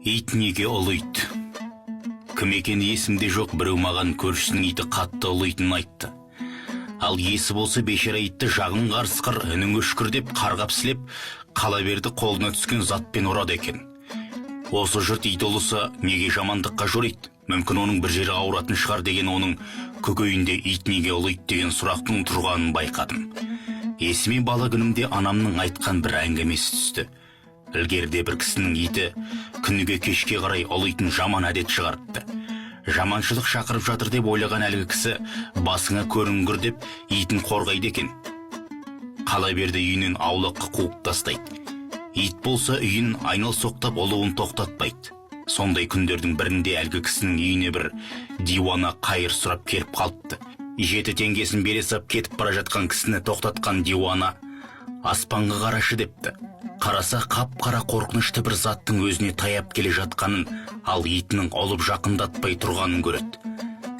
Ит неге ұлиды? Кім екені есімде жоқ, біреу маған көршісінің иті қатты ұлитынын айтты. Ал есі болса бейшара итті жағың қарысқыр, үнің өшкір деп қарғап-сілеп, қала берді қолына түскен затпен ұрады екен. Осы жұрт ит ұлысы неге жамандыққа жориды? Мүмкін оның бір жері ауыратын шығар деген оның көкейінде ит неге ұлиды деген сұрақтың тұрғанын байқадым. Есіме бала күнімде анамның айтқан бір әңгімесі түсті. Ілгерде бір кісінің иті күніге кешке қарай ұлитын жаман әдет шығарыпты. Жаманшылық шақырып жатыр деп ойлаған әлгі кісі басыңа көрінгір деп итін қорғайды екен. Қала берді үйінен аулаққа қуып тастайды. Ит болса үйін айнал-соқтап ұлуын тоқтатпайды. Сондай күндердің бірінде әлгі кісінің үйіне бір диуана қайыр сұрап келіп қалыпты. 7 теңгесін бере сап кетіп бара жатқан кісіні тоқтатқан диуана аспанға қарашы депті. Қараса қап-қара қорқынышты бір заттың өзіне таяп келе жатқанын, ал итінің ұлып жақындатпай тұрғанын көреді.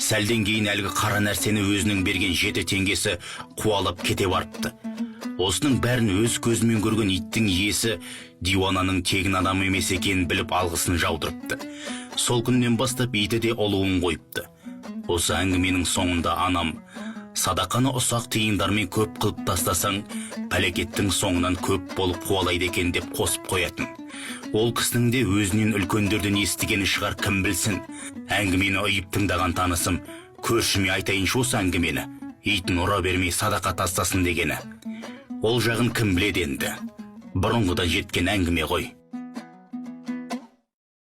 Сәлден кейін әлгі қара нәрсені өзінің берген 7 теңгесі қуалап кете барыпты. Осының бәрін өз көзімен көрген иттің иесі диуананың тегін адам емес екенін біліп алғысын жаудырыпты. Сол күннен бастап иті де ұлуын қойыпты. Осы әңгіменің соңында анам, садақаны ұсақ тиындармен көп қылып тастасаң, пәлекеттің соңынан көп болып қуалайды екен деп қосып қоятын. Ол кісінің де өзінен үлкендерден естігені шығар, кім білсін. Әңгімені ұйып тыңдаған танысым, көршіме айтайыншы осы әңгімені, итін ұра бермей садақа тастасын дегені. Ол жағын кім біледі енді? Бұрынғыдан жеткен әңгіме ғой.